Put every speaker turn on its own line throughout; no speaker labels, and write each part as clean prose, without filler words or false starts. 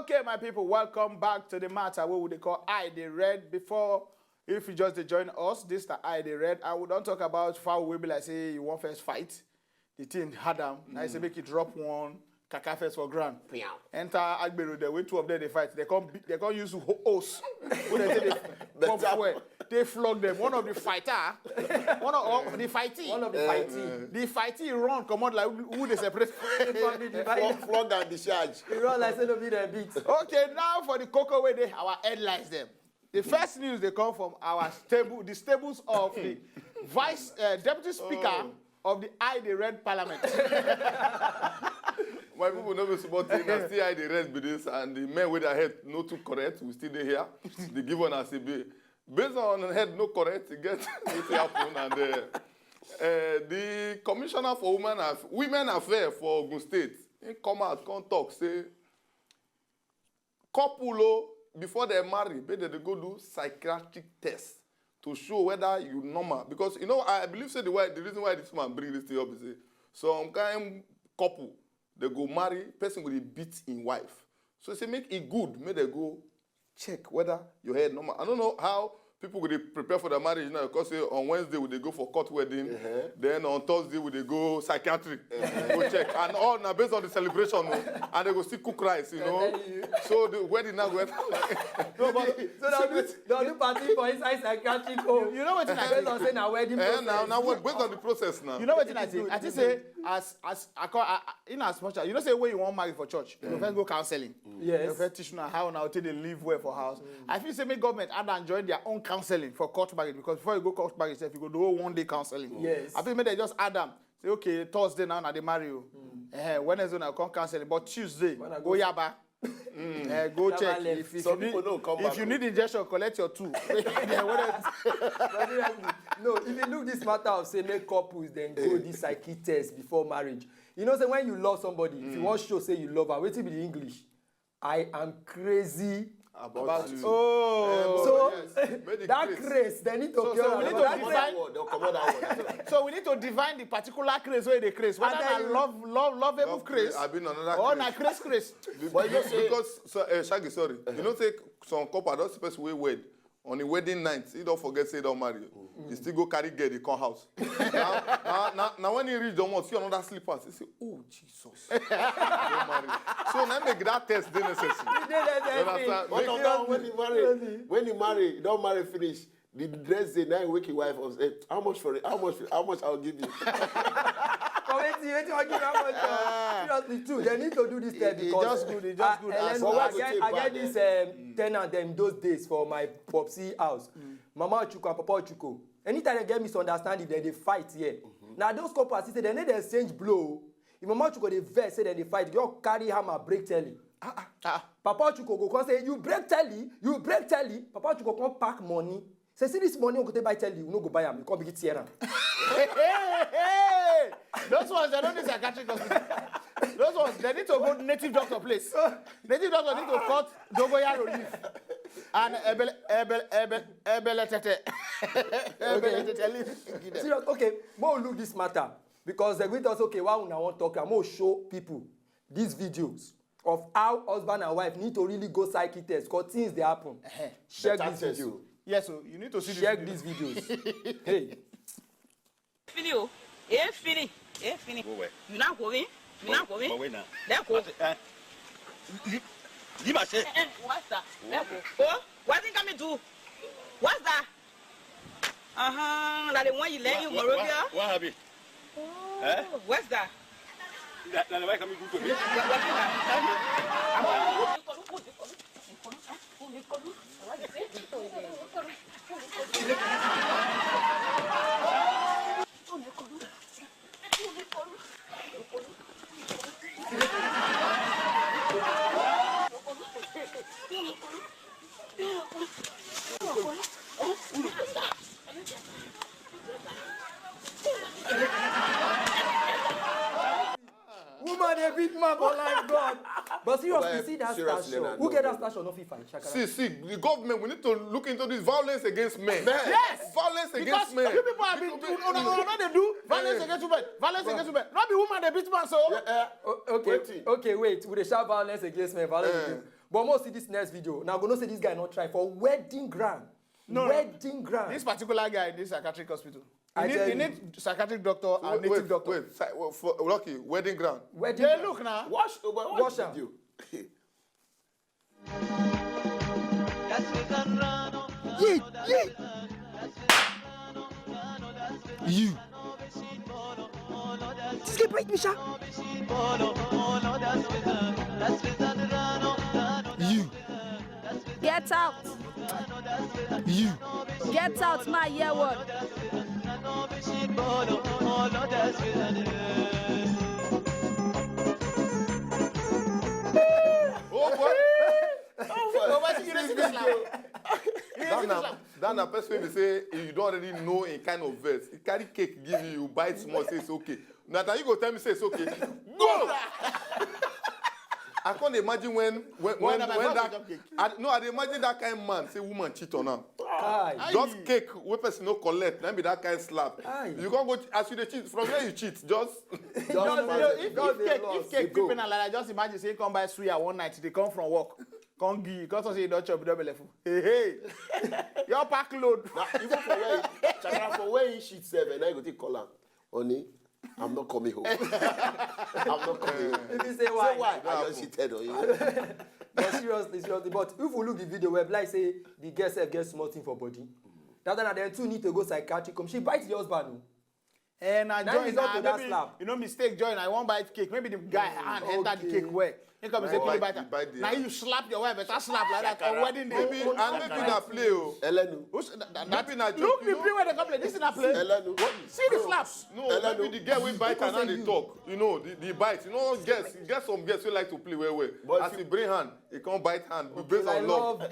Okay, my people, welcome back to the matter. What would they call I the Red? Before, if you just join us, this is the I the Red. I would not talk about foul we be like say you want first fight. The thing had them. I say make it drop one. Kaka first for ground. Enter Agberu, the way two of them they fight. They can't use hose. They flog them. One of the fighter, the fighty run come out like who they separate.
Flog and discharge.
They run like say no be their beat.
Okay, now for the cocoa way they our headlines them. The first news they come from our stable, the stables of the vice deputy speaker of the I the Red Parliament.
My people never supporting and still I the Red with this, and the men with their head no too correct, we still here. They give one as a based on head no correct, it gets it happen. And the commissioner for women affairs for Ogun State, he come out, come talk, say couple before they marry, better they go do psychiatric test to show whether you normal. Because you know, I believe say the reason why this man bring this thing up is some kind couple. They go marry, person will beat in wife. So they say make it good, make they go check whether your head normal. I don't know how people will prepare for the marriage now, because on Wednesday will they go for court wedding, then on Thursday will they go psychiatric, go check, and all now based on the celebration, and they go still cook rice, you know. So the wedding now go.
No, but they'll do party for inside psychiatric home.
You know what I
based on saying a wedding process.
Now what based on the process now.
You know what I think? I think say in as much as you know say when you want marry for church, you first go counseling.
Yes.
You first teach now how now till they live well for house. I feel say make government and enjoy their own counseling for court marriage, because before you go court marriage, if you go do 1 day counseling.
Yes.
I think maybe they just add them. Say okay, Thursday now they marry you. Wednesday now come counseling, but Tuesday go yaba. Go check if you need injection, collect your 2.
No, if you look this matter of say make couples then go this psyche test before marriage. You know, say when you love somebody, if you want to show say you love her, wait till be the English. I am crazy about you. So that craze, they need to
So we need to define the particular craze where they craze. Whether I lovable craze or na craze.
But you know, because Shaggy, sorry, you know, say some couple are not supposed to wed. On the wedding night, he don't forget say he don't marry. He still go carry girl, he come house. now when he reach the month, see another slippers. He say, oh Jesus. Don't marry. So now make that test dey necessary.
When you marry, you don't marry finish. The dress day, now you wake your wife up, say, how much for it? How much I'll give you?
Seriously, too. They need to do this test because
it's just good.
I get this tenant them those days for my popsy house. Mama Chuko and Papa Chuko. Anytime they get misunderstanding, they fight here. Now those couples say they need to exchange blow. If Mama Chuko they vex say they fight, you carry hammer break telly. Papa Chuko go come say you break telly. Papa Chuko come pack money. Say see this money we go take buy telly, you no go buy am. You come begin tear am.
Hey! Those ones, they don't need psychiatric hospital. Those ones, they need to go to native doctor place. Native doctor need to cut dogoyaro leaf. And ebele leaf.
Serious, okay, more look this matter. Because the with us, okay, why we want to talk, I'm going to show people these videos of how husband and wife need to really go psyche test because things they happen. Check this video.
Yes, so you need to see
check these videos. Hey.
Fini o. Fini. You not going? Wait now. Let's go. You must say. What's that? Oh, what think I do? What's that? Like the one you let you Morovia.
What have you?
Oh, what's that?
That's why coming to me.
Woman, they beat man for like God. But seriously, see that station. Who get that station? No FIFA.
See, the government, we need to look into this violence against men.
Yes!
Violence against men.
You people have been they do violence against women. Violence against women. Not be woman, they beat man, so.
Okay, wait. With the sharp violence against men, violence against But most see this next video. Now go no say this guy not try for wedding grand.
No,
Wedding grand.
This particular guy in this psychiatric hospital.
I tell
You
you.
need psychiatric doctor and native doctor.
Wait, for Lucky, wedding ground.
Wedding
Yeah,
grand.
look now.
Watch
Watch am.
video.
You. This guy bite me, sha. You.
Get out.
You.
Get out, my year word.
Oh, boy.
Oh, but you don't see this now.
That na person wey be say you don't already know in kind of verse. He carry cake give you bite small say it's okay. Now you go tell me say it's okay. Go. I can't imagine when that I dey imagine that kind of man say woman cheat on him.
Aye.
Just cake wey person no collect, then be that kind slap.
Aye.
You can't go as you dey cheat from where you cheat. Just
If cake people like that, just imagine say come buy suya one night, they come from work. Come give you, because say you don't chop double level. Hey, your pack load.
Now, even for where he shit seven, I go take call him. Honey, I'm not coming home. I'm not coming home.
If you say why?
Say why? I just cheated on you.
But seriously. But if we look the video where like say the girl self gets small thing for body, that then them two need to go psychiatric. Come, she bites the husband. No?
And I
Now
join
result to that
maybe,
slap.
you know, mistake join. I won't bite cake. Maybe the guy hand enter the cake where. He come and say,
Bite-
bite
bite
her.
the
Now
hand.
you slap your wife, better slap like that on wedding day.
maybe na play oh.
Elenu.
Maybe na joke.
Look,
you
the
know?
play where they come play. This is not play.
Elenu.
See the slaps.
No, maybe the girl will bite and now they talk. You know, the bite. You know, get some girls who like to play well.
But
As he bring hand, he can't bite hand. Based
I
on love.
love,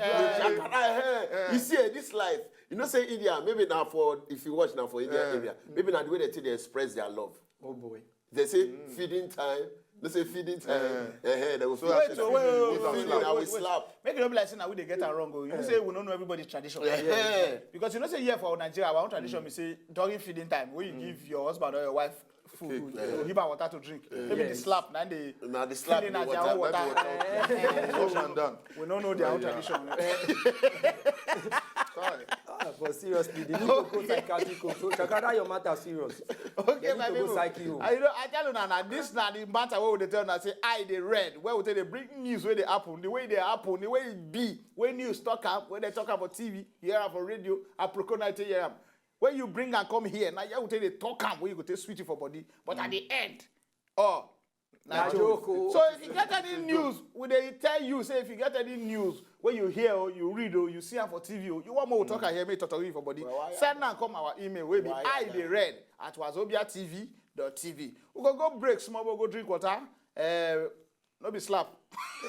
You see, this life, you know, say India, maybe now for, if you watch now for India area, maybe now the way they express their love.
Oh boy.
They say feeding time. They say feeding time. They will
So
feed.
wait,
Feeding, I will slap.
Make it not be like saying now we they get it wrong. Oh. You know say we don't know everybody's tradition.
Yeah.
Because you know say here for Nigeria, our own tradition we say during feeding time, when you give your husband or your wife food, you give her water to drink. Maybe the slap, now they
Now the slap,
feeding
the
at their own water.
Wash and down.
We don't know their own tradition.
Sorry.
But seriously, they need to go psychiatric. So Chakada, your matter serious.
Okay,
They
my
need to go
people.
psyche home.
You know, I tell you now, this now the matter where they tell now say I they read where they bring news where they happen, the way they happen, the way it be, when news talk up, when they talk about TV, you hear about radio, Aproko night hear am. When you bring and come here, now you will tell they talk am where you go take sweet for body, but at the end, oh.
Na joke, oh.
So if you get any news, will they tell you, say if you get any news when you hear or you read or you see am for TV or you want more talk and hear me talk to you for body, send and come our email will be I the red at Wazobia TV.tv. We go break small, we go drink water. No be slap.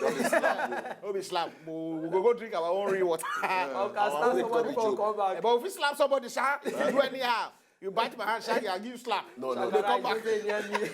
No be slap. We go drink our own real water.
I'll start somebody for come back.
But if you slap somebody, sha, if you do anyhow, you bite my hand, sha, I give you slap.
No.
They come back.
Chakada, you say near me.